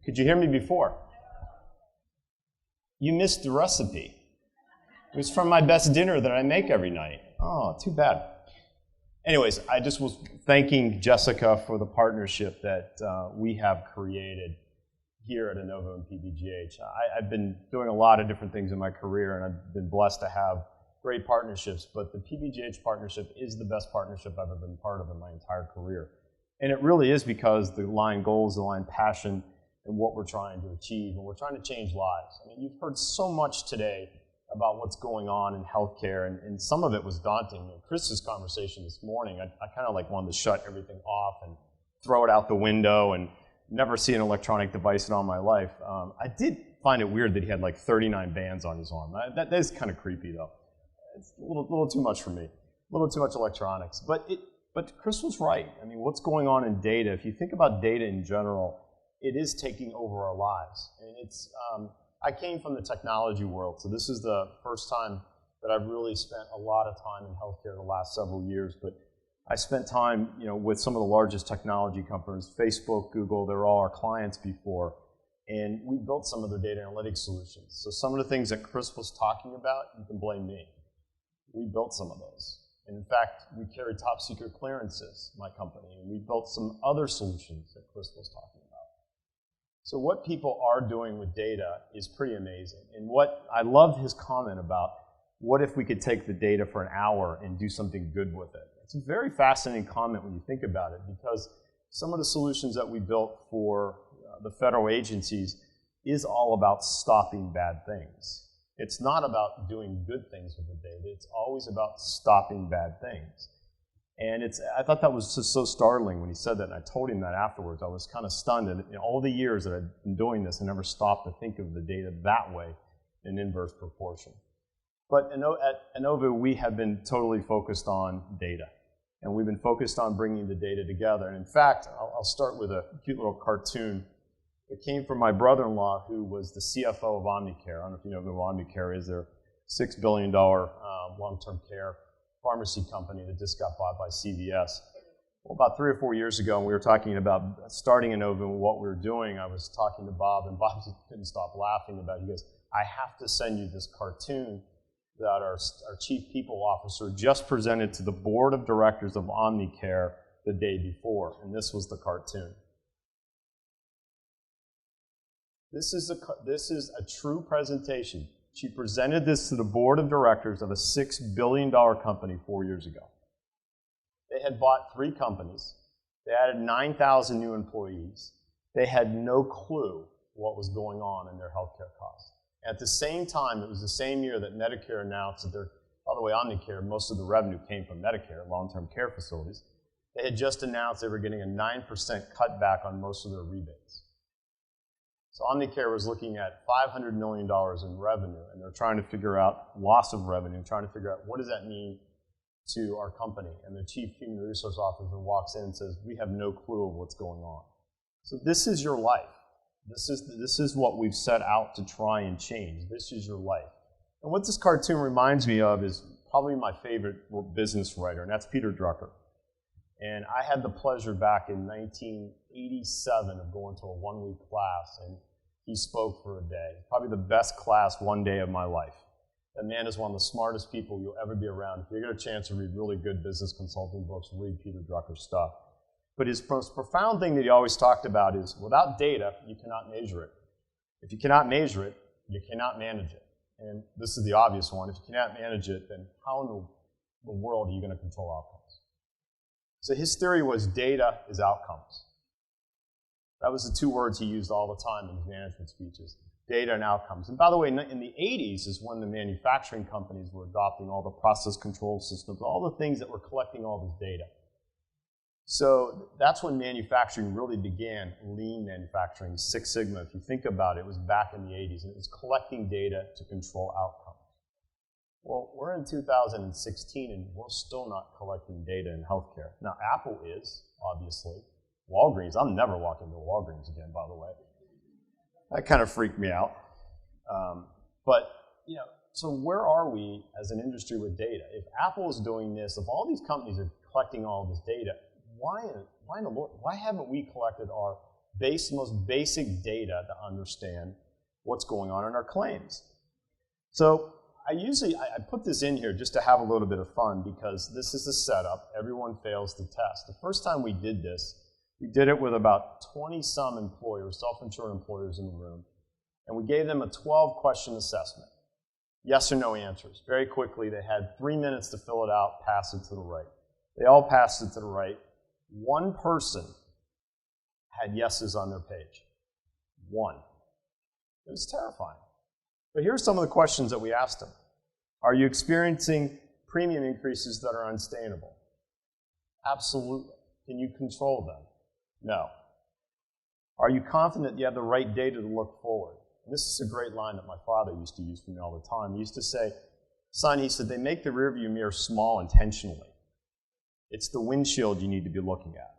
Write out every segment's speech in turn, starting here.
Could you hear me before? You missed the recipe. It was from my best dinner that I make every night. Oh, too bad. Anyways, I just was thanking Jessica for the partnership that we have created here at Innovu and PBGH. I've been doing a lot of different things in my career, and I've been blessed to have great partnerships, but the PBGH partnership is the best partnership I've ever been part of in my entire career. And it really is because the aligned goals, the aligned passion, and what we're trying to achieve, and we're trying to change lives. I mean, you've heard so much today about what's going on in healthcare, and some of it was daunting. You know, Chris's conversation this morning, I kind of like wanted to shut everything off and throw it out the window and never see an electronic device in all my life. I did find it weird that he had like 39 bands on his arm. That is kind of creepy, though. It's a little too much for me, a little too much electronics. But Chris was right. I mean, what's going on in data, if you think about data in general, it is taking over our lives. And it's, I came from the technology world, so this is the first time that I've really spent a lot of time in healthcare the last several years. But I spent time, with some of the largest technology companies, Facebook, Google. They're all our clients before, and we built some of their data analytics solutions. So some of the things that Chris was talking about, you can blame me. We built some of those. And in fact, we carry top secret clearances, my company, and we built some other solutions that Chris was talking about. So what people are doing with data is pretty amazing. And what I love his comment about, what if we could take the data for an hour and do something good with it? It's a very fascinating comment when you think about it, because some of the solutions that we built for the federal agencies is all about stopping bad things. It's not about doing good things with the data. It's always about stopping bad things. And I thought that was just so startling when he said that, and I told him that afterwards. I was kind of stunned. And in all the years that I've been doing this, I never stopped to think of the data that way in inverse proportion. But at Innovu, we have been totally focused on data. And we've been focused on bringing the data together. And in fact, I'll start with a cute little cartoon. It came from my brother-in-law, who was the CFO of Omnicare. I don't know if you know who Omnicare is. They're a $6 billion long-term care pharmacy company that just got bought by CVS. Well, about 3 or 4 years ago, when we were talking about starting Innovu and what we were doing, I was talking to Bob, and Bob couldn't stop laughing about it. He goes, I have to send you this cartoon that our chief people officer just presented to the board of directors of Omnicare the day before, and this was the cartoon. This is a true presentation. She presented this to the board of directors of a $6 billion company 4 years ago. They had bought 3 companies. They added 9,000 new employees. They had no clue what was going on in their healthcare costs. At the same time, it was the same year that Medicare announced that by the way, Omnicare, most of the revenue came from Medicare, long-term care facilities. They had just announced they were getting a 9% cutback on most of their rebates. So Omnicare was looking at $500 million in revenue, and they're trying to figure out loss of revenue, trying to figure out what does that mean to our company. And the chief human resource officer walks in and says, we have no clue of what's going on. So this is your life. This is what we've set out to try and change. This is your life. And what this cartoon reminds me of is probably my favorite business writer, and that's Peter Drucker. And I had the pleasure back in 1987 of going to a 1-week class, and he spoke for a day. Probably the best class one day of my life. That man is one of the smartest people you'll ever be around. If you get a chance to read really good business consulting books, read Peter Drucker's stuff. But his most profound thing that he always talked about is, without data, you cannot measure it. If you cannot measure it, you cannot manage it. And this is the obvious one. If you cannot manage it, then how in the world are you going to control outcomes? So his theory was data is outcomes. That was the 2 words he used all the time in his management speeches, data and outcomes. And by the way, in the 80s is when the manufacturing companies were adopting all the process control systems, all the things that were collecting all this data. So that's when manufacturing really began, lean manufacturing, Six Sigma. If you think about it, it was back in the 80s, and it was collecting data to control outcomes. Well, we're in 2016, and we're still not collecting data in healthcare. Now, Apple is, obviously. Walgreens, I'm never walking to Walgreens again, by the way. That kind of freaked me out. So where are we as an industry with data? If Apple is doing this, if all these companies are collecting all this data, why in the Lord, why haven't we collected our most basic data to understand what's going on in our claims. So I put this in here just to have a little bit of fun because this is the setup. Everyone fails the test. The first time we did this, we did it with about 20-some employers, self-insured employers in the room, and we gave them a 12-question assessment. Yes or no answers. Very quickly, they had 3 minutes to fill it out, pass it to the right. They all passed it to the right. One person had yeses on their page. One. It was terrifying. But here's some of the questions that we asked them. Are you experiencing premium increases that are unsustainable? Absolutely. Can you control them? No. Are you confident you have the right data to look forward? And this is a great line that my father used to use for me all the time. He used to say, son, he said, they make the rearview mirror small intentionally. It's the windshield you need to be looking at.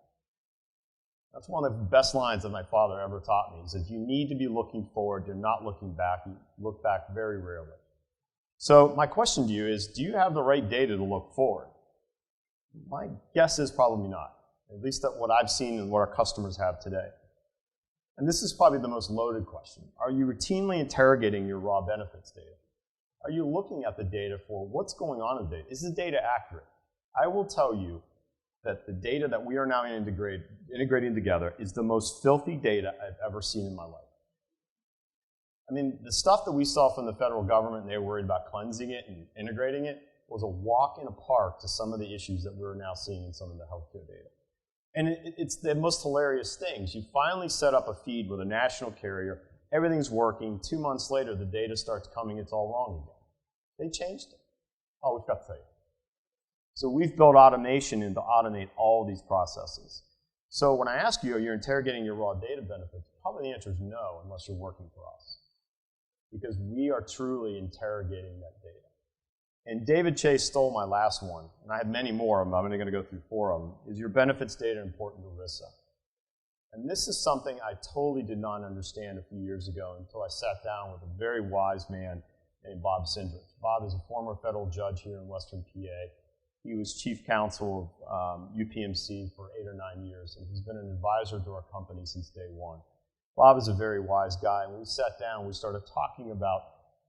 That's one of the best lines that my father ever taught me. He said, you need to be looking forward. You're not looking back. You look back very rarely. So my question to you is, do you have the right data to look forward? My guess is probably not, at least at what I've seen and what our customers have today. And this is probably the most loaded question. Are you routinely interrogating your raw benefits data? Are you looking at the data for what's going on in the data? Is the data accurate? I will tell you that the data that we are now integrating together is the most filthy data I've ever seen in my life. I mean, the stuff that we saw from the federal government, and they were worried about cleansing it and integrating it, was a walk in a park to some of the issues that we're now seeing in some of the healthcare data. And it's the most hilarious things. You finally set up a feed with a national carrier, everything's working, 2 months later the data starts coming, it's all wrong again. They changed it. Oh, we've got to tell you. So we've built automation in to automate all of these processes. So when I ask you, are you interrogating your raw data benefits? Probably the answer is no, unless you're working for us. Because we are truly interrogating that data. And David Chase stole my last one, and I have many more of them. I'm only going to go through 4 of them. Is your benefits data important to ERISA? And this is something I totally did not understand a few years ago until I sat down with a very wise man named Bob Sindrich. Bob is a former federal judge here in Western PA. He was chief counsel of UPMC for 8 or 9 years, and he's been an advisor to our company since day one. Bob is a very wise guy, and we sat down, we started talking about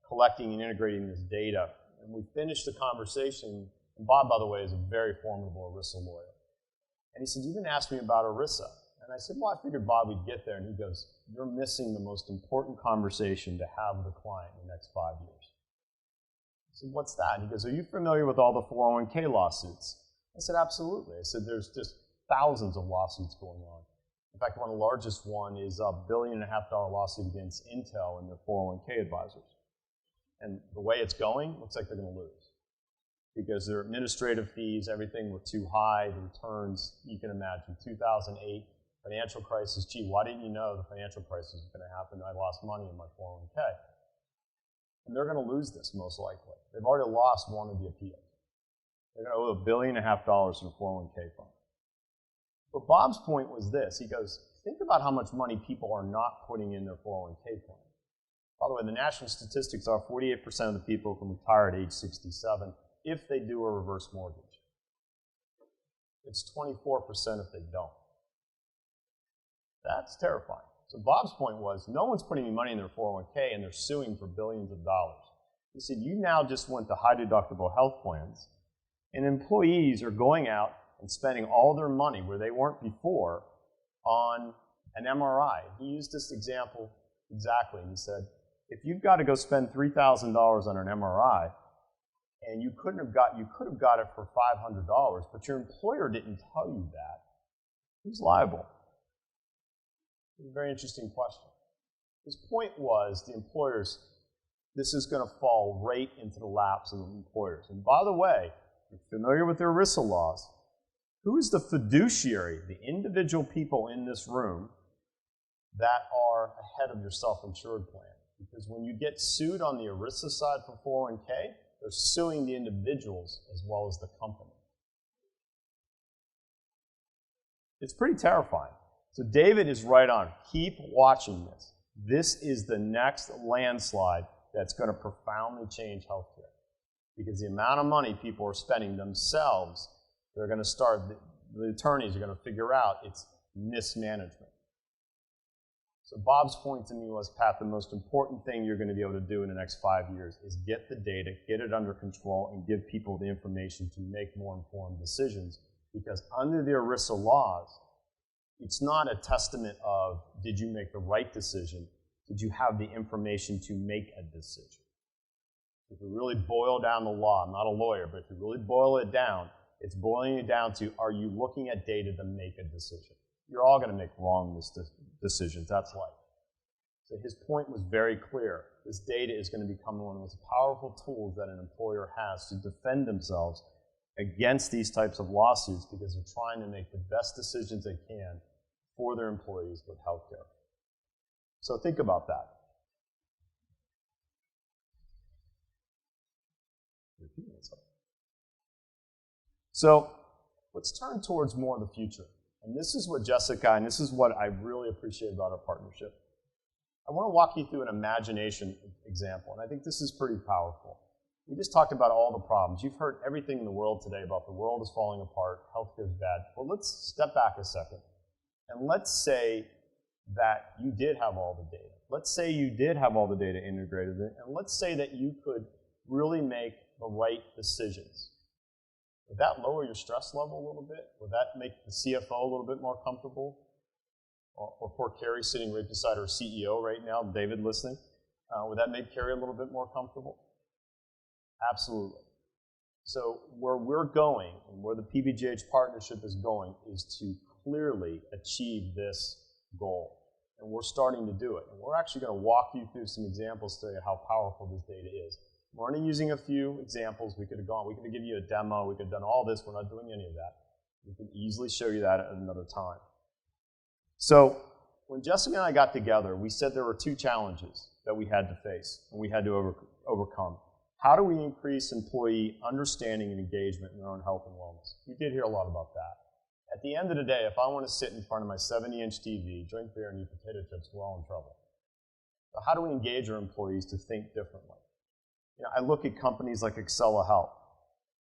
collecting and integrating this data. And we finished the conversation, and Bob, by the way, is a very formidable ERISA lawyer. And he said, you didn't ask me about ERISA. And I said, well, I figured Bob would get there. And he goes, you're missing the most important conversation to have with a client in the next 5 years. I said, what's that? And he goes, are you familiar with all the 401k lawsuits? I said, absolutely. I said, there's just thousands of lawsuits going on. In fact, one of the largest one is a $1.5 billion lawsuit against Intel and their 401k advisors. And the way it's going, looks like they're going to lose. Because their administrative fees, everything were too high, the returns, you can imagine. 2008, financial crisis, gee, why didn't you know the financial crisis was going to happen? I lost money in my 401k. And they're going to lose this, most likely. They've already lost one of the appeals. They're going to owe $1.5 billion in a 401k fund. But Bob's point was this. He goes, think about how much money people are not putting in their 401k plan. By the way, the national statistics are 48% of the people can retire at age 67 if they do a reverse mortgage. It's 24% if they don't. That's terrifying. So Bob's point was, no one's putting any money in their 401k and they're suing for billions of dollars. He said, you now just went to high deductible health plans, and employees are going out and spending all their money where they weren't before on an MRI. He used this example exactly. He said, if you've got to go spend $3,000 on an MRI, and you could have got it for $500, but your employer didn't tell you that, who's liable? It's a very interesting question. His point was the employers, this is going to fall right into the laps of the employers. And by the way, if you're familiar with their ERISA laws, who is the fiduciary, the individual people in this room that are ahead of your self-insured plan? Because when you get sued on the ERISA side for 401k, they're suing the individuals as well as the company. It's pretty terrifying. So David is right on. Keep watching this. This is the next landslide that's going to profoundly change healthcare. Because the amount of money people are spending themselves, they're going to start, the attorneys are going to figure out it's mismanagement. So Bob's point to me was, Pat, the most important thing you're going to be able to do in the next 5 years is get the data, get it under control, and give people the information to make more informed decisions. Because under the ERISA laws, it's not a testament of, did you make the right decision? Did you have the information to make a decision? If you really boil down the law, I'm not a lawyer, but if you really boil it down, it's boiling it down to, are you looking at data to make a decision? You're all going to make wrong decisions. That's life. So his point was very clear. This data is going to become one of the most powerful tools that an employer has to defend themselves against these types of lawsuits, because they're trying to make the best decisions they can for their employees with healthcare. So think about that. So let's turn towards more of the future. And this is what Jessica, and this is what I really appreciate about our partnership. I want to walk you through an imagination example, and I think this is pretty powerful. We just talked about all the problems. You've heard everything in the world today about the world is falling apart, healthcare is bad. Well, let's step back a second, and let's say that you did have all the data. Let's say you did have all the data integrated, and let's say that you could really make the right decisions. Would that lower your stress level a little bit? Would that make the CFO a little bit more comfortable? Or poor Carrie sitting right beside her CEO right now, David listening. Would that make Carrie a little bit more comfortable? Absolutely. So where we're going, and where the PBGH partnership is going, is to clearly achieve this goal. And we're starting to do it. And we're actually going to walk you through some examples today of how powerful this data is. We're only using a few examples. We could have given you a demo. We could have done all this. We're not doing any of that. We can easily show you that at another time. So when Jessica and I got together, we said there were two challenges that we had to face and we had to overcome. How do we increase employee understanding and engagement in their own health and wellness? We did hear a lot about that. At the end of the day, if I want to sit in front of my 70-inch TV, drink beer, and eat potato chips, we're all in trouble. So how do we engage our employees to think differently? You know, I look at companies like Excella Health.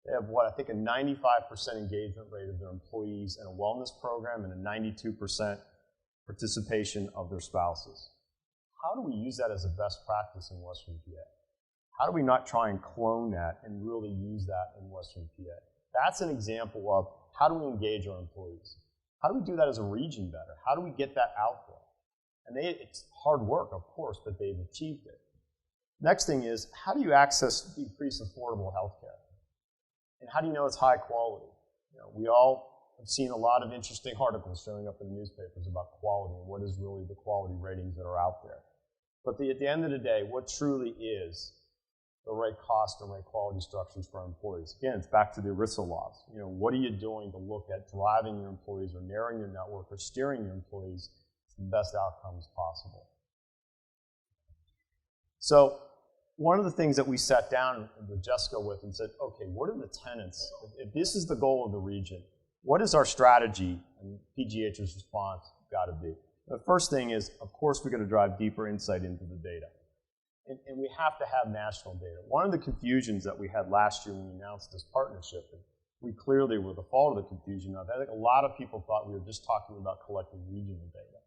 They have, I think a 95% engagement rate of their employees in a wellness program and a 92% participation of their spouses. How do we use that as a best practice in Western PA? How do we not try and clone that and really use that in Western PA? That's an example of how do we engage our employees? How do we do that as a region better? How do we get that out there? And it's hard work, of course, but they've achieved it. Next thing is, how do you access increased affordable healthcare? And how do you know it's high quality? You know, we all have seen a lot of interesting articles showing up in the newspapers about quality and what is really the quality ratings that are out there. But at the end of the day, what truly is the right cost and right quality structures for our employees? Again, it's back to the ERISA laws. You know, what are you doing to look at driving your employees or narrowing your network or steering your employees to the best outcomes possible? So one of the things that we sat down with Jessica with and said, okay, what are the tenets? If this is the goal of the region, what is our strategy? And PGH's response got to be. The first thing is, of course, we're going to drive deeper insight into the data. And we have to have national data. One of the confusions that we had last year when we announced this partnership, and we clearly were the fault of the confusion of, I think a lot of people thought we were just talking about collecting regional data.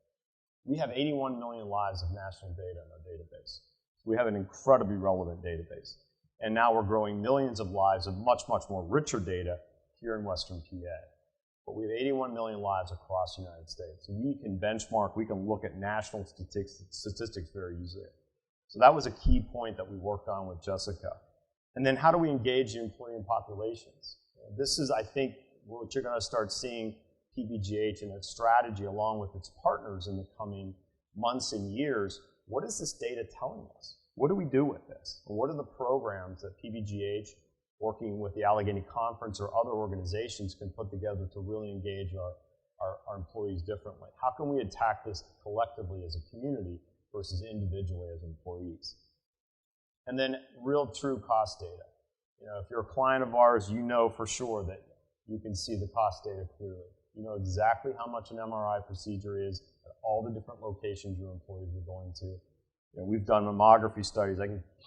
We have 81 million lives of national data in our database. We have an incredibly relevant database. And now we're growing millions of lives of much, much more richer data here in Western PA. But we have 81 million lives across the United States. We can benchmark, we can look at national statistics very easily. So that was a key point that we worked on with Jessica. And then how do we engage the employee populations? This is, I think, what you're going to start seeing PBGH and its strategy along with its partners in the coming months and years. What is this data telling us? What do we do with this? And what are the programs that PBGH, working with the Allegheny Conference or other organizations, can put together to really engage our employees differently? How can we attack this collectively as a community versus individually as employees? And then real true cost data. You know, if you're a client of ours, you know for sure that you can see the cost data clearly. You know exactly how much an MRI procedure is at all the different locations your employees are going to. You know, we've done mammography studies,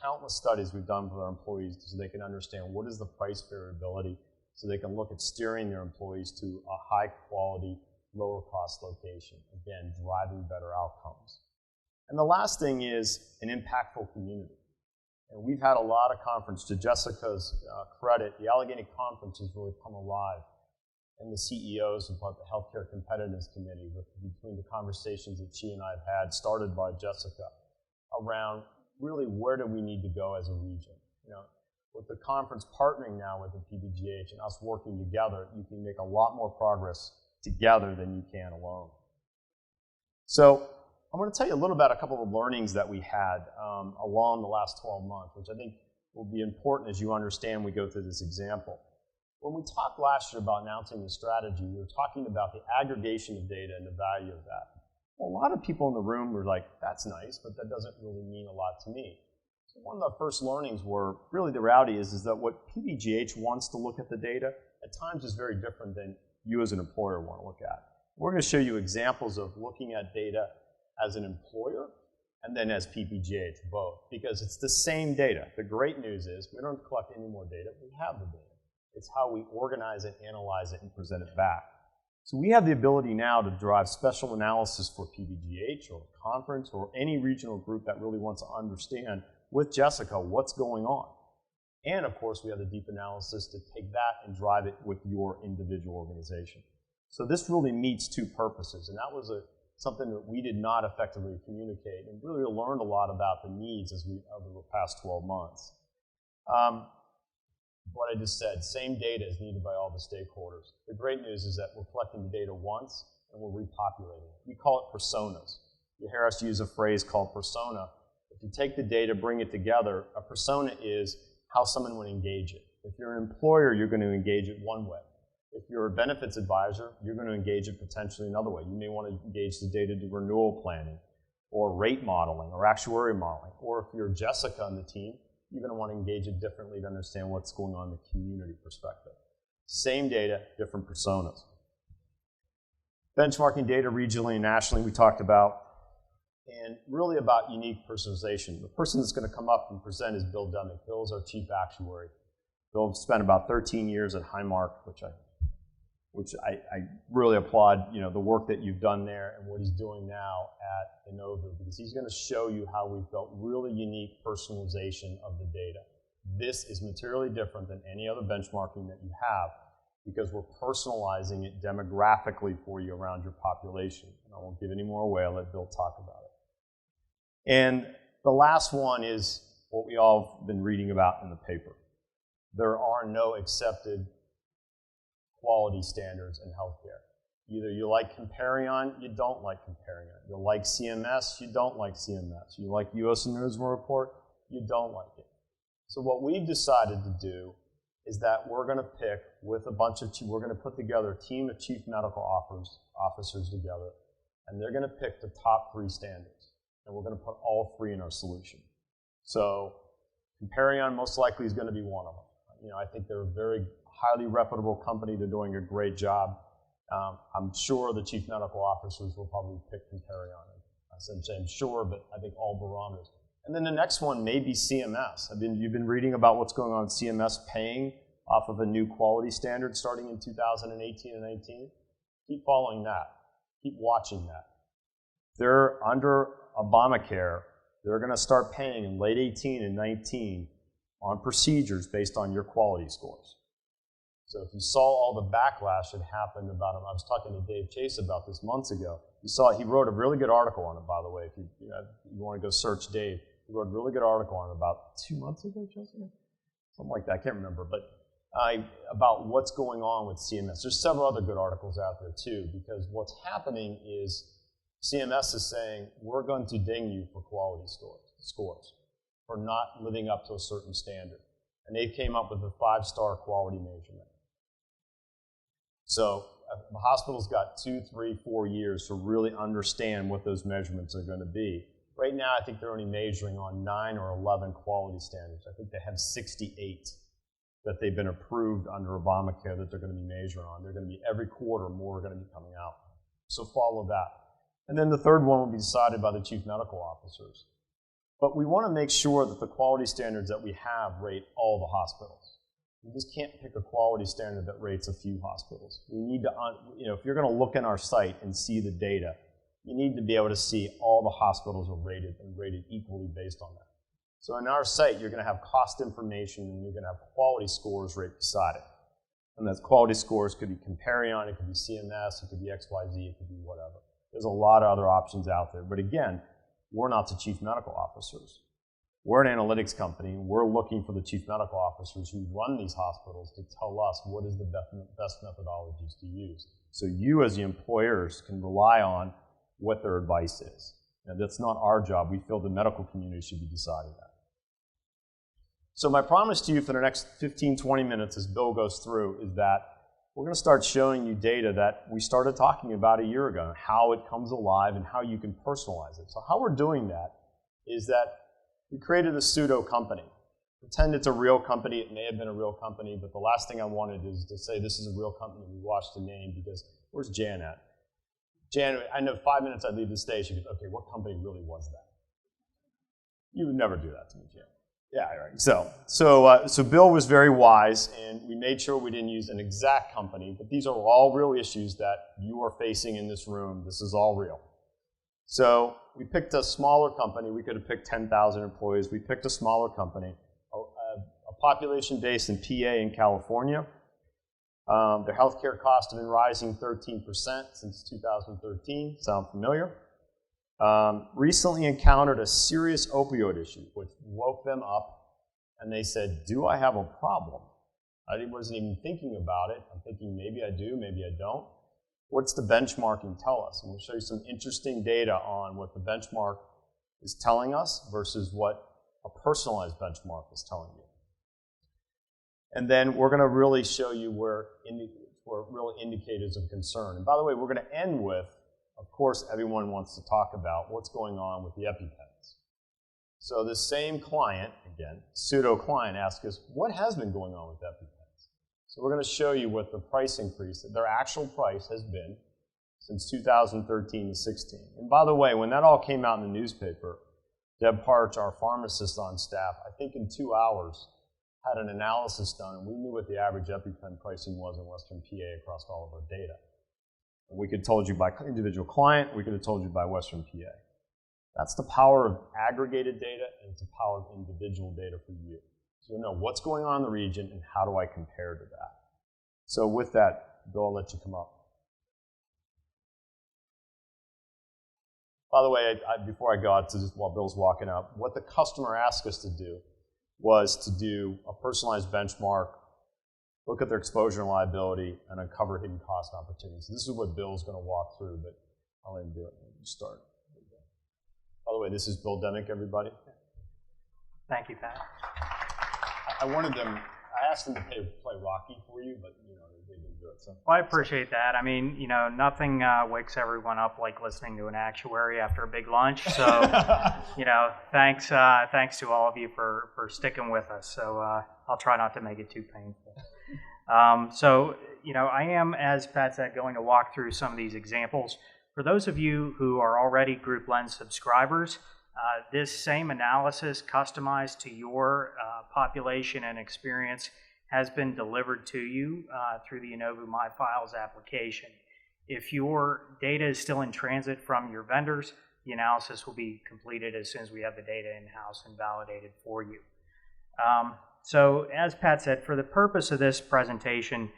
countless studies we've done for our employees so they can understand what is the price variability, so they can look at steering their employees to a high quality, lower cost location. Again, driving better outcomes. And the last thing is an impactful community. And we've had a lot of conference. To Jessica's credit, the Allegheny Conference has really come alive. And the CEOs of the Healthcare Competitiveness Committee, between the conversations that she and I have had, started by Jessica, around really where do we need to go as a region. You know, with the conference partnering now with the PBGH and us working together, you can make a lot more progress together than you can alone. So I'm going to tell you a little about a couple of learnings that we had along the last 12 months, which I think will be important as you understand we go through this example. When we talked last year about announcing the strategy, we were talking about the aggregation of data and the value of that. Well, a lot of people in the room were like, that's nice, but that doesn't really mean a lot to me. So one of the first learnings were, really the reality is that what PBGH wants to look at the data at times is very different than you as an employer want to look at. We're going to show you examples of looking at data as an employer and then as PBGH, both, because it's the same data. The great news is we don't collect any more data, we have the data. It's how we organize it, analyze it, and present it back. So we have the ability now to drive special analysis for PBGH or conference or any regional group that really wants to understand with Jessica what's going on. And of course, we have the deep analysis to take that and drive it with your individual organization. So this really meets two purposes, and that was something that we did not effectively communicate and really learned a lot about the needs over the past 12 months. What I just said, same data is needed by all the stakeholders. The great news is that we're collecting the data once and we're repopulating it. We call it personas. You hear us use a phrase called persona. If you take the data, bring it together, a persona is how someone would engage it. If you're an employer, you're going to engage it one way. If you're a benefits advisor, you're going to engage it potentially another way. You may want to engage the data to renewal planning or rate modeling or actuary modeling. Or if you're Jessica on the team, you're going to want to engage it differently to understand what's going on in the community perspective. Same data, different personas. Benchmarking data regionally and nationally we talked about, and really about unique personalization. The person that's going to come up and present is Bill Dimmock. Bill's our chief actuary. Bill spent about 13 years at Highmark, which I really applaud, you know, the work that you've done there and what he's doing now at Innovu, because he's going to show you how we've built really unique personalization of the data. This is materially different than any other benchmarking that you have because we're personalizing it demographically for you around your population. And I won't give any more away. I'll let Bill talk about it. And the last one is what we all have been reading about in the paper. There are no accepted quality standards in healthcare. Either you like Comparion, you don't like Comparion. You like CMS, you don't like CMS. You like U.S. News and Report, you don't like it. So what we've decided to do is that we're going to pick with a bunch of, we're going to put together a team of chief medical officers together, and they're going to pick the top 3 standards, and we're going to put all 3 in our solution. So Comparion most likely is going to be one of them. You know, I think they're a very highly reputable company. They're doing a great job. I'm sure the chief medical officers will probably pick Comparion. I'm saying sure, but I think all barometers. And then the next one may be CMS. You've been reading about what's going on with CMS paying off of a new quality standard starting in 2018 and 19. Keep following that. Keep watching that. They're under Obamacare. They're going to start paying in late 18 and 19 on procedures based on your quality scores. So if you saw all the backlash that happened about him, I was talking to Dave Chase about this months ago. You saw he wrote a really good article on it, by the way. If you want to go search Dave, he wrote a really good article on it about 2 months ago, Jessica? Something like that, I can't remember. But about what's going on with CMS. There's several other good articles out there too, because what's happening is CMS is saying, we're going to ding you for quality scores for not living up to a certain standard. And they came up with a 5-star quality measurement. So the hospital's got 2, 3, 4 years to really understand what those measurements are going to be. Right now, I think they're only measuring on 9 or 11 quality standards. I think they have 68 that they've been approved under Obamacare that they're going to be measuring on. They're going to be every quarter more are going to be coming out. So follow that. And then the third one will be decided by the chief medical officers. But we want to make sure that the quality standards that we have rate all the hospitals. We just can't pick a quality standard that rates a few hospitals. We need to, if you're going to look in our site and see the data, you need to be able to see all the hospitals are rated and rated equally based on that. So in our site, you're going to have cost information and you're going to have quality scores right beside it. And those quality scores could be Comparion, it could be CMS, it could be XYZ, it could be whatever. There's a lot of other options out there. But again, we're not the chief medical officers. We're an analytics company. We're looking for the chief medical officers who run these hospitals to tell us what is the best methodologies to use. So you as the employers can rely on what their advice is. And that's not our job. We feel the medical community should be deciding that. So my promise to you for the next 15, 20 minutes as Bill goes through is that we're going to start showing you data that we started talking about a year ago, and how it comes alive and how you can personalize it. So how we're doing that is that we created a pseudo company. Pretend it's a real company. It may have been a real company, but the last thing I wanted is to say this is a real company. We watched the name because where's Jan at? Jan, I know 5 minutes I'd leave the stage. She goes, okay, what company really was that? You would never do that to me, Jan. Yeah, right. So Bill was very wise, and we made sure we didn't use an exact company, but these are all real issues that you are facing in this room. This is all real. So we picked a smaller company. We could have picked 10,000 employees. We picked a smaller company, a population based in PA in California. Their healthcare costs have been rising 13% since 2013. Sound familiar? Recently encountered a serious opioid issue, which woke them up, and they said, do I have a problem? I wasn't even thinking about it. I'm thinking maybe I do, maybe I don't. What's the benchmarking tell us? And we'll show you some interesting data on what the benchmark is telling us versus what a personalized benchmark is telling you. And then we're going to really show you where real indicators of concern. And by the way, we're going to end with, of course, everyone wants to talk about what's going on with the EpiPens. So this same client, again, pseudo-client, asked us, what has been going on with EpiPens? So we're going to show you what the price increase, their actual price has been since 2013 to 16. And by the way, when that all came out in the newspaper, Deb Parch, our pharmacist on staff, I think in 2 hours, had an analysis done, and we knew what the average EpiPen pricing was in Western PA across all of our data. And we could have told you by individual client, we could have told you by Western PA. That's the power of aggregated data, and it's the power of individual data for you. So you'll know what's going on in the region and how do I compare to that. So with that, Bill, I'll let you come up. By the way, before I go out to this, while Bill's walking up, what the customer asked us to do was to do a personalized benchmark, look at their exposure and liability, and uncover hidden cost opportunities. This is what Bill's going to walk through, but I'll let him do it. Let me start. By the way, this is Bill Dimmock, everybody. Thank you, Pat. I asked them to play Rocky for you, but they didn't do it. So. Well, I appreciate that. I mean, nothing wakes everyone up like listening to an actuary after a big lunch. So, thanks to all of you for sticking with us. So I'll try not to make it too painful. I am, as Pat said, going to walk through some of these examples. For those of you who are already Group Lens subscribers, this same analysis customized to your population and experience has been delivered to you through the Innovu My Files application. If your data is still in transit from your vendors, the analysis will be completed as soon as we have the data in-house and validated for you. So as Pat said, for the purpose of this presentation,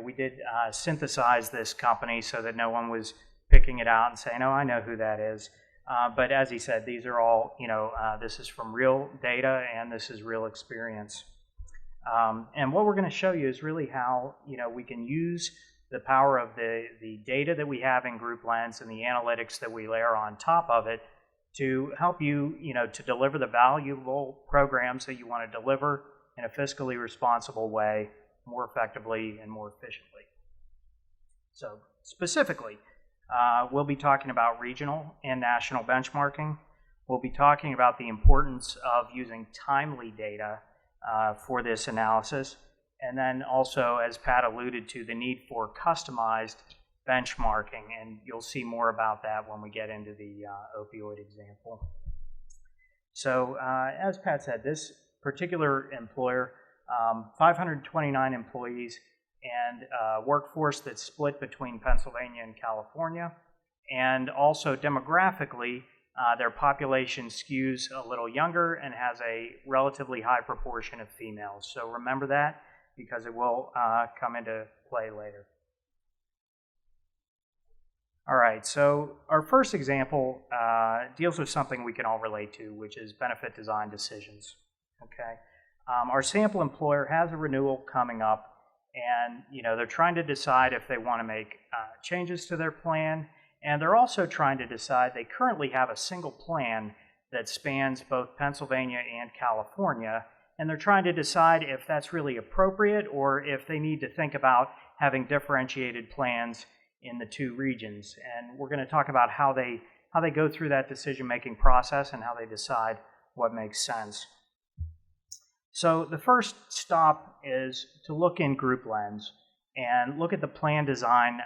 we did synthesize this company so that no one was picking it out and saying, oh, I know who that is. But as he said, these are all, this is from real data and this is real experience. And what we're going to show you is really how, we can use the power of the data that we have in Group Lens and the analytics that we layer on top of it to help you, to deliver the valuable programs that you want to deliver in a fiscally responsible way, more effectively and more efficiently. So specifically, we'll be talking about regional and national benchmarking. We'll be talking about the importance of using timely data for this analysis. And then also, as Pat alluded to, the need for customized benchmarking. And you'll see more about that when we get into the opioid example. So as Pat said, this particular employer, 529 employees, and a workforce that's split between Pennsylvania and California. And also demographically, their population skews a little younger and has a relatively high proportion of females. So remember that, because it will come into play later. All right, so our first example deals with something we can all relate to, which is benefit design decisions. Okay, our sample employer has a renewal coming up, and they're trying to decide if they want to make changes to their plan, and they're also trying to decide. They currently have a single plan that spans both Pennsylvania and California, and they're trying to decide if that's really appropriate or if they need to think about having differentiated plans in the two regions. And we're going to talk about how they go through that decision-making process and how they decide what makes sense. So the first stop is to look in Group Lens and look at the plan design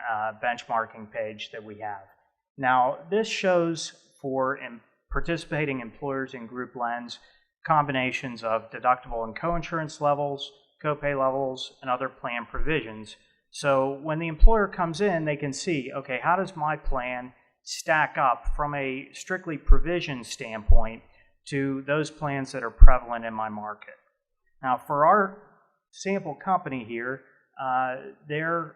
benchmarking page that we have. Now, this shows for participating employers in Group Lens combinations of deductible and coinsurance levels, copay levels, and other plan provisions. So when the employer comes in, they can see, okay, how does my plan stack up from a strictly provision standpoint to those plans that are prevalent in my market. Now, for our sample company here, their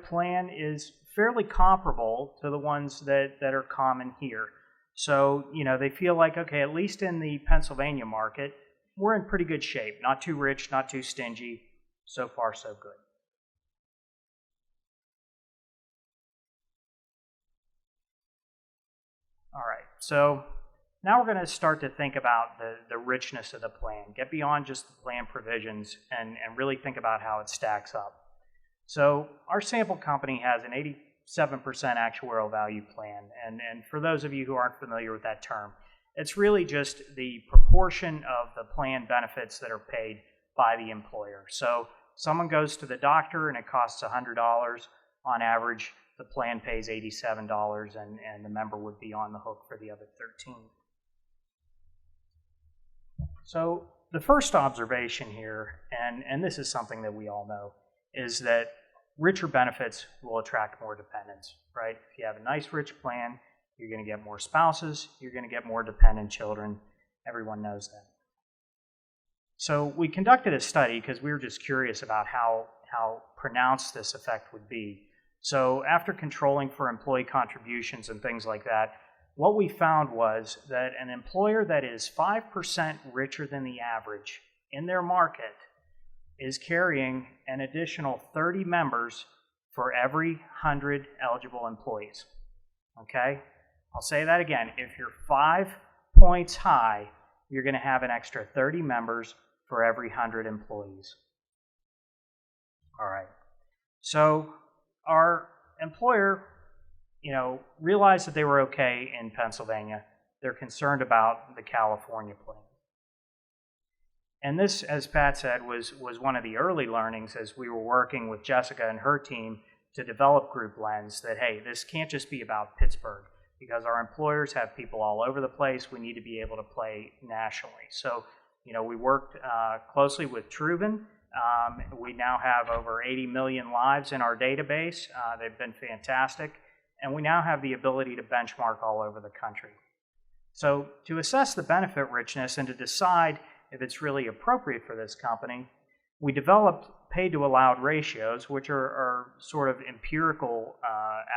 plan is fairly comparable to the ones that are common here. So, they feel like, okay, at least in the Pennsylvania market, we're in pretty good shape. Not too rich, not too stingy. So far, so good. All right, so now we're going to start to think about the richness of the plan, get beyond just the plan provisions, and really think about how it stacks up. So our sample company has an 87% actuarial value plan, and for those of you who aren't familiar with that term, it's really just the proportion of the plan benefits that are paid by the employer. So someone goes to the doctor and it costs $100 on average. The plan pays $87, and the member would be on the hook for the other $13. So the first observation here, and this is something that we all know, is that richer benefits will attract more dependents, right? If you have a nice, rich plan, you're going to get more spouses, you're going to get more dependent children. Everyone knows that. So we conducted a study because we were just curious about how pronounced this effect would be. So after controlling for employee contributions and things like that, what we found was that an employer that is 5% richer than the average in their market is carrying an additional 30 members for every 100 eligible employees. Okay? I'll say that again. If you're 5 points high, you're going to have an extra 30 members for every 100 employees. All right. So our employer, realized that they were okay in Pennsylvania. They're concerned about the California plan. And this, as Pat said, was one of the early learnings as we were working with Jessica and her team to develop Group Lens, that, hey, this can't just be about Pittsburgh, because our employers have people all over the place. We need to be able to play nationally. So, we worked closely with Truven. We now have over 80 million lives in our database. They've been fantastic. And we now have the ability to benchmark all over the country. So to assess the benefit richness and to decide if it's really appropriate for this company, we developed paid to allowed ratios, which are sort of empirical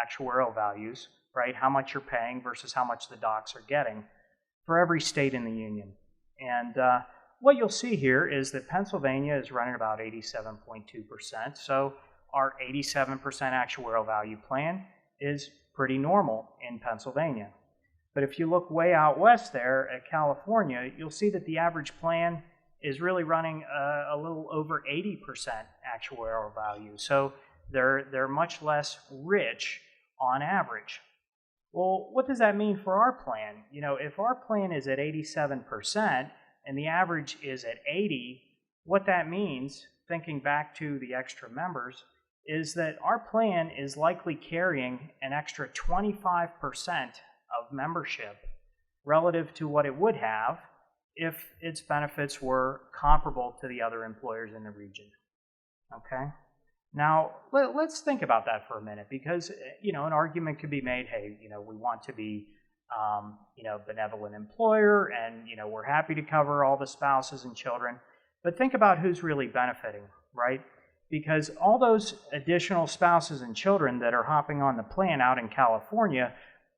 actuarial values, right? How much you're paying versus how much the docs are getting for every state in the union. And what you'll see here is that Pennsylvania is running about 87.2%. So our 87% actuarial value plan is pretty normal in Pennsylvania. But if you look way out west there at California, you'll see that the average plan is really running a little over 80% actuarial value. So they're much less rich on average. Well, what does that mean for our plan? If our plan is at 87%, and the average is at 80, what that means, thinking back to the extra members, is that our plan is likely carrying an extra 25% of membership relative to what it would have if its benefits were comparable to the other employers in the region. Okay? Now, let's think about that for a minute, because an argument could be made, hey, we want to be benevolent employer, and we're happy to cover all the spouses and children. But think about who's really benefiting, right? Because all those additional spouses and children that are hopping on the plan out in California,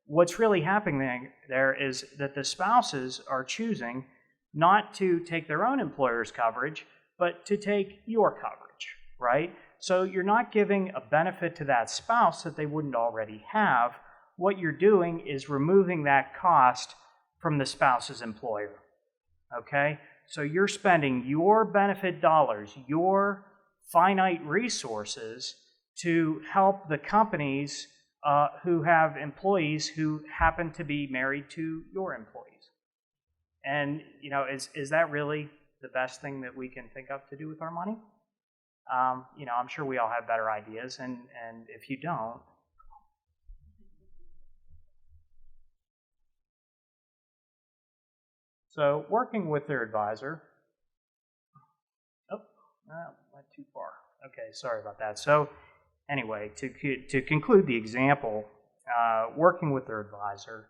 what's really happening there is that the spouses are choosing not to take their own employer's coverage, but to take your coverage, right? So you're not giving a benefit to that spouse that they wouldn't already have. What you're doing is removing that cost from the spouse's employer, okay? So you're spending your benefit dollars, your finite resources, to help the companies who have employees who happen to be married to your employees. And, is that really the best thing that we can think of to do with our money? I'm sure we all have better ideas, and if you don't, so working with their advisor, went too far. Okay, sorry about that. So anyway, to conclude the example, working with their advisor,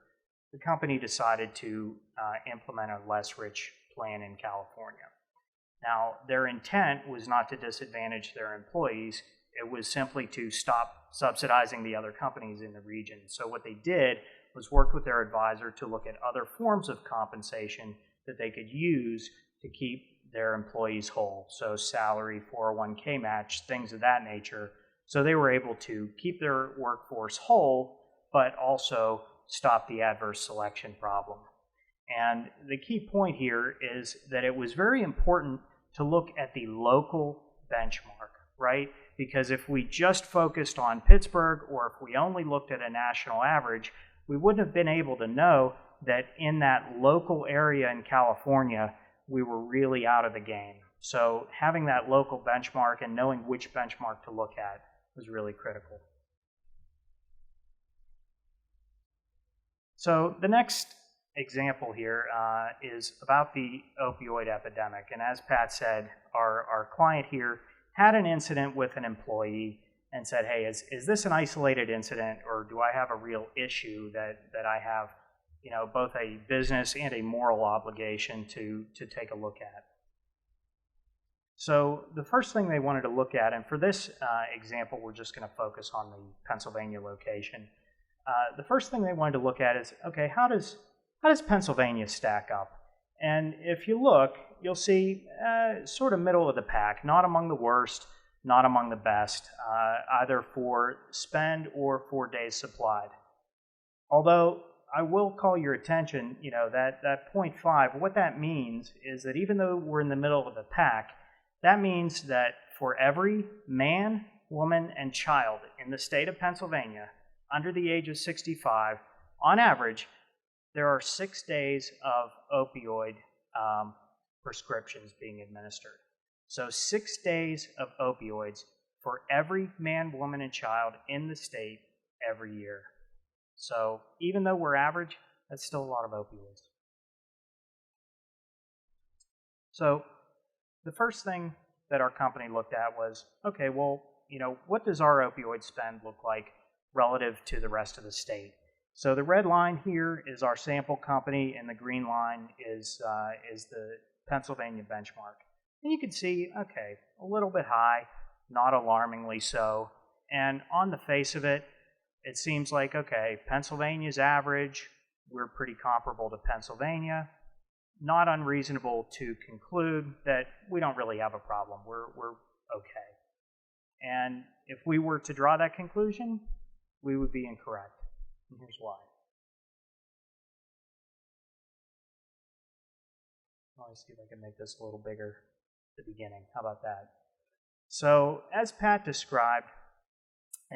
the company decided to implement a less rich plan in California. Now, their intent was not to disadvantage their employees. It was simply to stop subsidizing the other companies in the region. So what they did was work with their advisor to look at other forms of compensation that they could use to keep their employees whole. So salary, 401k match, things of that nature. So they were able to keep their workforce whole, but also stop the adverse selection problem. And the key point here is that it was very important to look at the local benchmark, right? Because if we just focused on Pittsburgh, or if we only looked at a national average, we wouldn't have been able to know that in that local area in California, we were really out of the game. So having that local benchmark and knowing which benchmark to look at was really critical. So the next example here is about the opioid epidemic. And as Pat said, our client here had an incident with an employee and said, hey, is this an isolated incident, or do I have a real issue that I have both a business and a moral obligation to take a look at? So the first thing they wanted to look at, and for this example, we're just going to focus on the Pennsylvania location. The first thing they wanted to look at is, okay, how does Pennsylvania stack up? And if you look, you'll see sort of middle of the pack, not among the worst, not among the best, either for spend or for days supplied. Although I will call your attention, that 0.5, what that means is that even though we're in the middle of the pack, that means that for every man, woman, and child in the state of Pennsylvania under the age of 65, on average, there are 6 days of opioid prescriptions being administered. So 6 days of opioids for every man, woman, and child in the state every year. So even though we're average, that's still a lot of opioids. So the first thing that our company looked at was, okay, well, what does our opioid spend look like relative to the rest of the state? So the red line here is our sample company, and the green line is the Pennsylvania benchmark. And you can see, okay, a little bit high, not alarmingly so. And on the face of it, it seems like, okay, Pennsylvania's average, we're pretty comparable to Pennsylvania. Not unreasonable to conclude that we don't really have a problem. We're okay. And if we were to draw that conclusion, we would be incorrect. And here's why. Let me see if I can make this a little bigger at the beginning. How about that? So, as Pat described,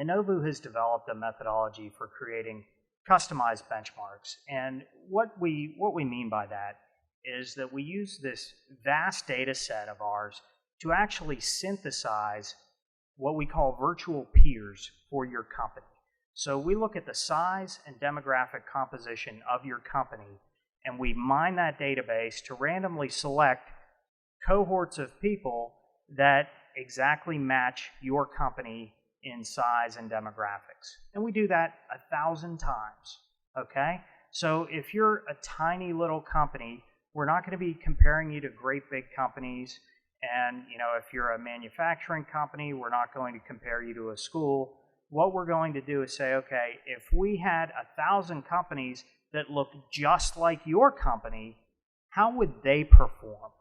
Innovu has developed a methodology for creating customized benchmarks. And what we mean by that is that we use this vast data set of ours to actually synthesize what we call virtual peers for your company. So we look at the size and demographic composition of your company, and we mine that database to randomly select cohorts of people that exactly match your company in size and demographics. And we do that 1,000 times, okay? So if you're a tiny little company, we're not going to be comparing you to great big companies. And if you're a manufacturing company, we're not going to compare you to a school. What we're going to do is say, okay, if we had 1,000 companies that looked just like your company, how would they perform?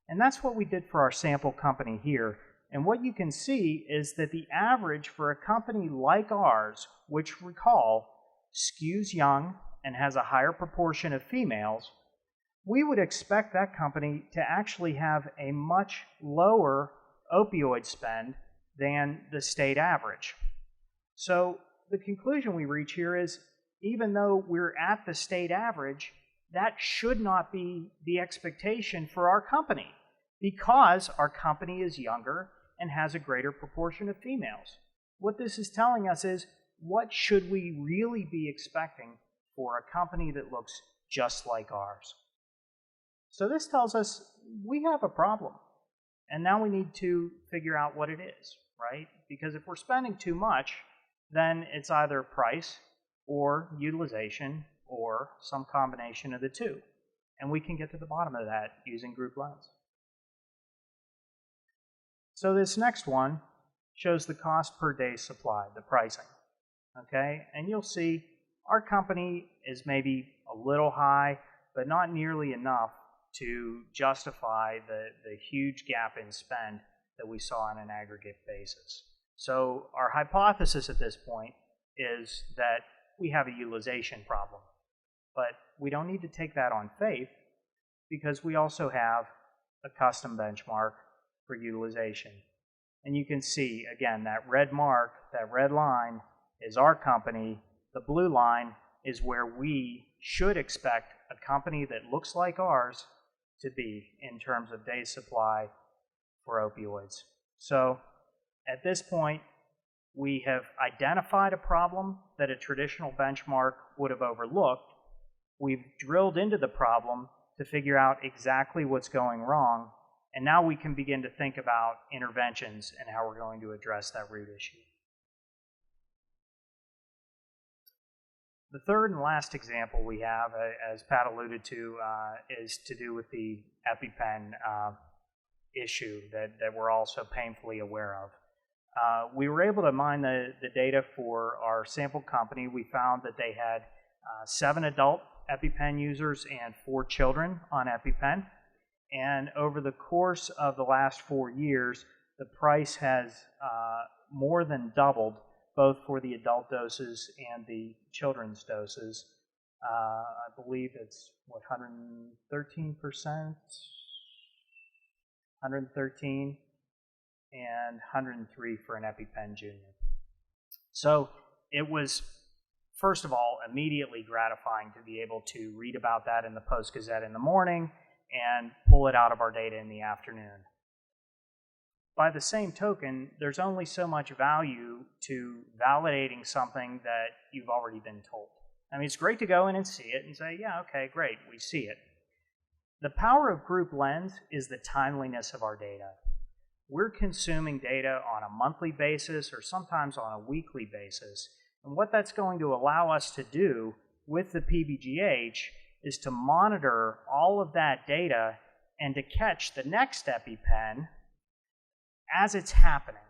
And that's what we did for our sample company here. And what you can see is that the average for a company like ours, which recall skews young and has a higher proportion of females, we would expect that company to actually have a much lower opioid spend than the state average. So the conclusion we reach here is, even though we're at the state average, that should not be the expectation for our company, because our company is younger and has a greater proportion of females. What this is telling us is, what should we really be expecting for a company that looks just like ours? So this tells us we have a problem, and now we need to figure out what it is, right? Because if we're spending too much, then it's either price or utilization or some combination of the two. And we can get to the bottom of that using group lens. So this next one shows the cost per day supplied, the pricing. Okay, and you'll see our company is maybe a little high, but not nearly enough to justify the huge gap in spend that we saw on an aggregate basis. So our hypothesis at this point is that we have a utilization problem. But we don't need to take that on faith, because we also have a custom benchmark for utilization. And you can see, again, that red mark, that red line is our company. The blue line is where we should expect a company that looks like ours to be in terms of days supply for opioids. So at this point, we have identified a problem that a traditional benchmark would have overlooked. We've drilled into the problem to figure out exactly what's going wrong, and now we can begin to think about interventions and how we're going to address that root issue. The third and last example we have, as Pat alluded to, is to do with the EpiPen issue that we're also painfully aware of. We were able to mine the data for our sample company. We found that they had 7 adult EpiPen users and 4 children on EpiPen. And over the course of the last 4 years, the price has more than doubled, both for the adult doses and the children's doses. I believe it's, 113%? 113 and 103 for an EpiPen Junior. So it was, first of all, immediately gratifying to be able to read about that in the Post-Gazette in the morning and pull it out of our data in the afternoon. By the same token, there's only so much value to validating something that you've already been told. I mean, it's great to go in and see it and say, yeah, okay, great, we see it. The power of Group Lens is the timeliness of our data. We're consuming data on a monthly basis or sometimes on a weekly basis. And what that's going to allow us to do with the PBGH is to monitor all of that data and to catch the next EpiPen as it's happening.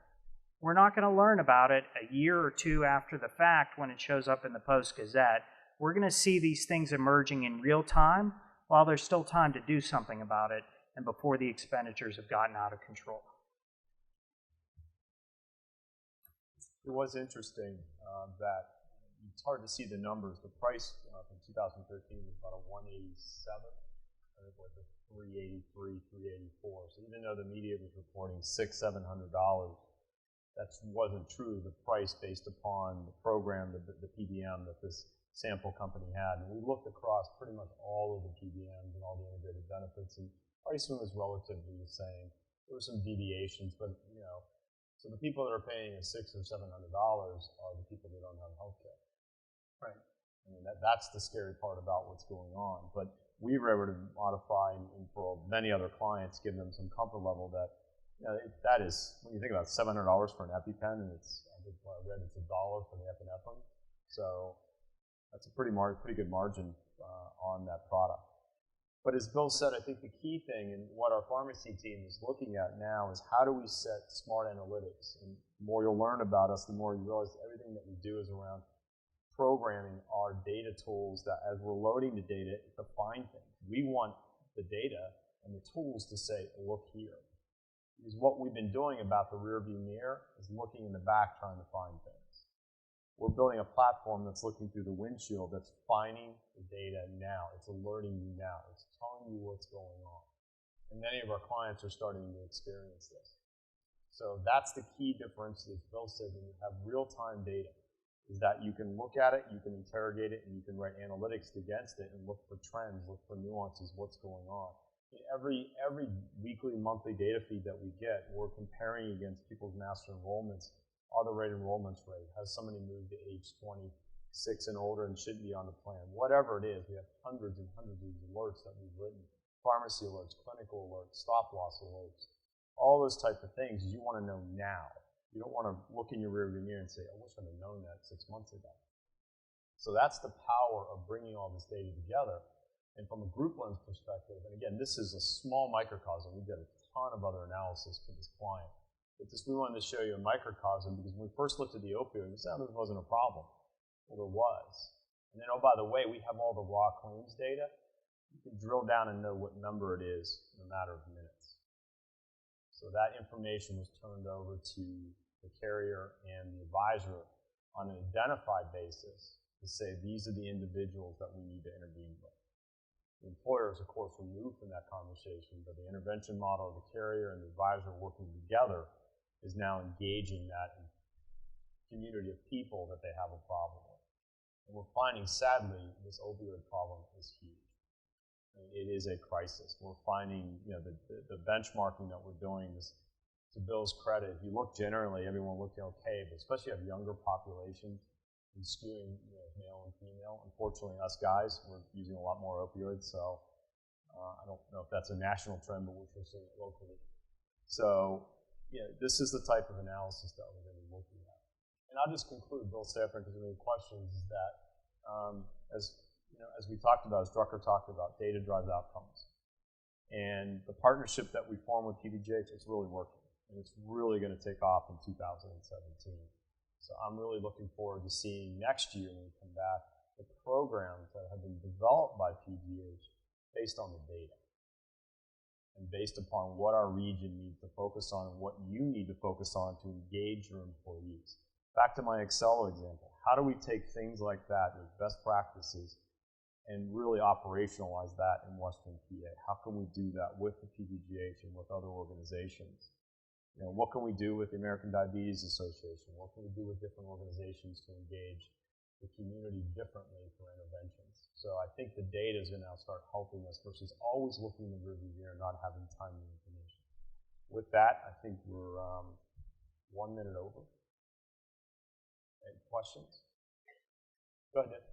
We're not going to learn about it a year or two after the fact when it shows up in the Post-Gazette. We're going to see these things emerging in real time while there's still time to do something about it and before the expenditures have gotten out of control. It was interesting that it's hard to see the numbers. The price from 2013 was about a 187. I think it was a 383, 384. So even though the media was reporting $600, $700, that wasn't true. The price based upon the program, the PBM that this sample company had. And we looked across pretty much all of the PBMs and all the integrated benefits, and pricing was relatively the same. There were some deviations, but so the people that are paying $600 or $700 are the people that don't have health care. Right. I mean, that's the scary part about what's going on. But we were able to modify, and for many other clients, give them some comfort level that You know, that is, when you think about it, $700 for an EpiPen, and I think what I read it's $1 for the epinephrine. So that's a pretty good margin on that product. But as Bill said, I think the key thing and what our pharmacy team is looking at now is how do we set smart analytics? And the more you'll learn about us, the more you realize everything that we do is around programming our data tools that as we're loading the data to find things. We want the data and the tools to say, look here. Because what we've been doing about the rear view mirror is looking in the back trying to find things. We're building a platform that's looking through the windshield that's finding the data now. It's alerting you now. It's telling you what's going on. And many of our clients are starting to experience this. So that's the key difference, as Bill said, when you have real-time data, is that you can look at it, you can interrogate it, and you can write analytics against it and look for trends, look for nuances, what's going on. Every weekly, monthly data feed that we get, we're comparing against people's master enrollments. Are the rate enrollments rate? Has somebody moved to age 26 and older and shouldn't be on the plan? Whatever it is, we have hundreds and hundreds of alerts that we've written. Pharmacy alerts, clinical alerts, stop loss alerts, all those types of things you want to know now. You don't want to look in your rearview mirror and say, I wish I'd have known that 6 months ago. So that's the power of bringing all this data together. And from a group lens perspective, and again, this is a small microcosm. We did a ton of other analysis for this client. But we wanted to show you a microcosm because when we first looked at the opioid, we said, this wasn't a problem. Well, there was. And then, oh, by the way, we have all the raw claims data. You can drill down and know what number it is in a matter of minutes. So that information was turned over to the carrier and the advisor on an identified basis to say these are the individuals that we need to intervene with. The employer is, of course, removed from that conversation, but the intervention model of the carrier and the advisor working together is now engaging that community of people that they have a problem with. And we're finding, sadly, this opioid problem is huge. I mean, it is a crisis. We're finding, the benchmarking that we're doing is, to Bill's credit, if you look generally, everyone looking okay, but especially you have younger populations and skewing male and female. Unfortunately, us guys, we're using a lot more opioids, so I don't know if that's a national trend, but we're seeing it locally. So, this is the type of analysis that we're going to be looking at. And I'll just conclude, Bill Stafford, because there are questions, is that as we talked about, as Drucker talked about, data drives outcomes. And the partnership that we formed with PBGH, it's really working. And it's really going to take off in 2017. So I'm really looking forward to seeing next year when we come back the programs that have been developed by PBGH based on the data and based upon what our region needs to focus on and what you need to focus on to engage your employees. Back to my Excel example. How do we take things like that as best practices and really operationalize that in Western PA? How can we do that with the PBGH and with other organizations? What can we do with the American Diabetes Association? What can we do with different organizations to engage the community differently for interventions? So I think the data is going to now start helping us versus always looking in the rearview mirror and not having timely information. With that, I think we're 1 minute over. Any questions? Go ahead.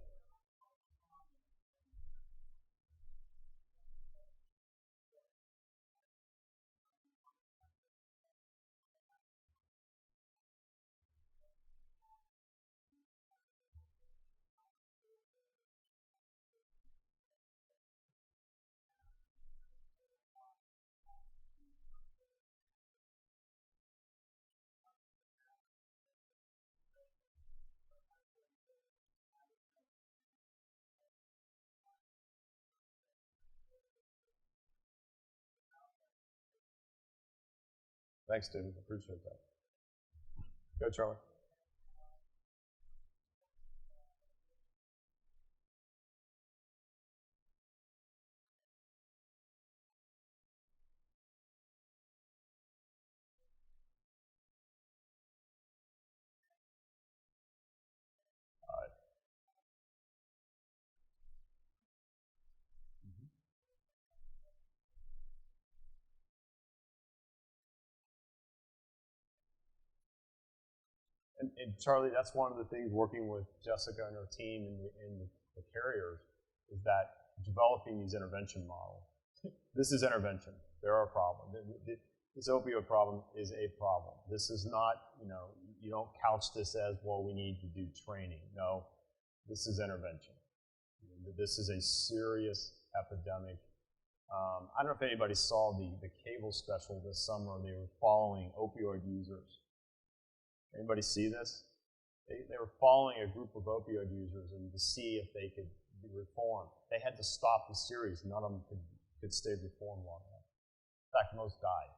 Thanks, David. Appreciate that. Go, Charlie. And Charlie, that's one of the things working with Jessica and her team and the carriers is that developing these intervention models. This is intervention. There are problems. This opioid problem is a problem. This is not, you don't couch this as, well, we need to do training. No, this is intervention. This is a serious epidemic. I don't know if anybody saw the cable special this summer. They were following opioid users. Anybody see this? They were following a group of opioid users and to see if they could be reformed. They had to stop the series. None of them could stay reformed long enough. In fact, most died.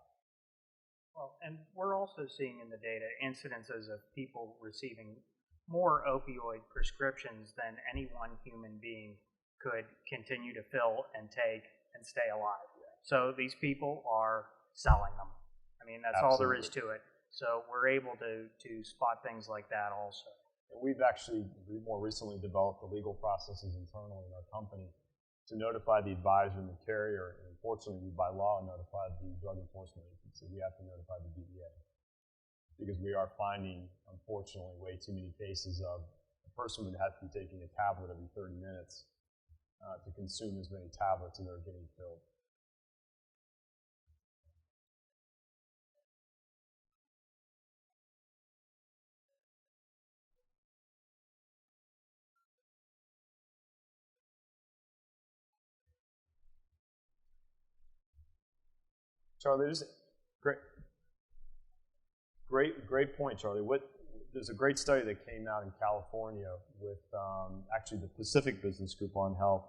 Well, and we're also seeing in the data incidences of people receiving more opioid prescriptions than any one human being could continue to fill and take and stay alive. So these people are selling them. I mean, that's all there is to it. So we're able to spot things like that also. And we've actually more recently developed the legal processes internally in our company to notify the advisor and the carrier. And unfortunately, we by law notified the Drug Enforcement Agency. We have to notify the DEA because we are finding, unfortunately, way too many cases of a person would have to be taking a tablet every 30 minutes to consume as many tablets and they're getting filled. Charlie, great point, Charlie. There's a great study that came out in California with actually the Pacific Business Group on health.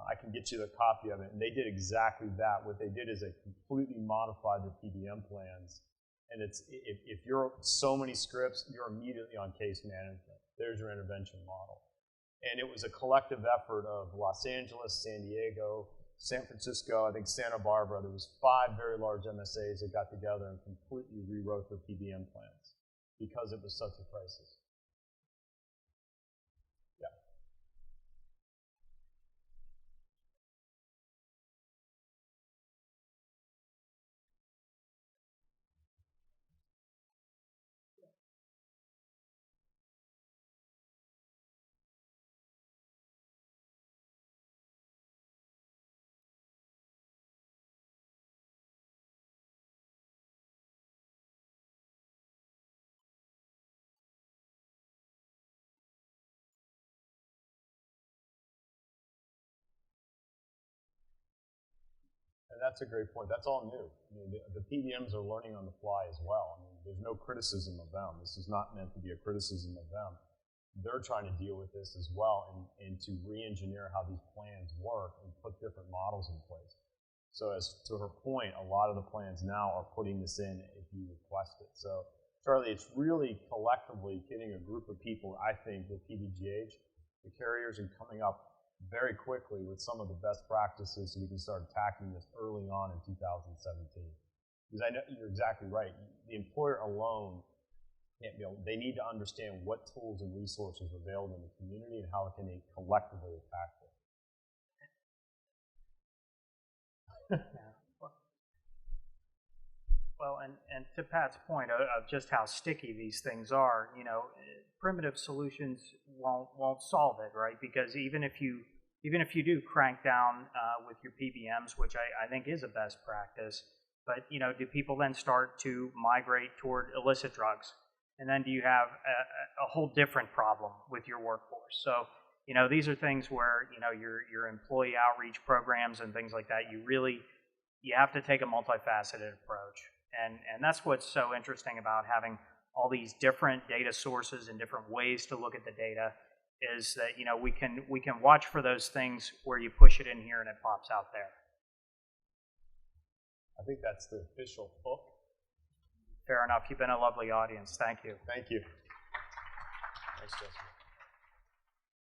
I can get you the copy of it, and they did exactly that. What they did is they completely modified the PBM plans, and it's if you're so many scripts, you're immediately on case management. There's your intervention model, and it was a collective effort of Los Angeles, San Diego, San Francisco, I think Santa Barbara. There was 5 very large MSAs that got together and completely rewrote their PBM plans because it was such a crisis. Yeah. And that's a great point. That's all new. I mean, the PBMs are learning on the fly as well. I mean, there's no criticism of them. This is not meant to be a criticism of them. They're trying to deal with this as well and to re-engineer how these plans work and put different models in place. So as to her point, a lot of the plans now are putting this in if you request it. So Charlie, it's really collectively getting a group of people, I think, with PBGH, the carriers, and coming up very quickly with some of the best practices so we can start attacking this early on in 2017. Because I know you're exactly right. The employer alone can't be able, they need to understand what tools and resources are available in the community and how can they collectively attack them. Well, and to Pat's point of just how sticky these things are, primitive solutions won't solve it, right? Because even if you do crank down with your PBMs, which I think is a best practice, but do people then start to migrate toward illicit drugs? And then do you have a whole different problem with your workforce? So these are things where your employee outreach programs and things like that, you have to take a multifaceted approach. And that's what's so interesting about having all these different data sources and different ways to look at the data is that we can watch for those things where you push it in here and it pops out there. I think that's the official hook. Fair enough. You've been a lovely audience. Thank you. Thank you. Thanks, Jessica.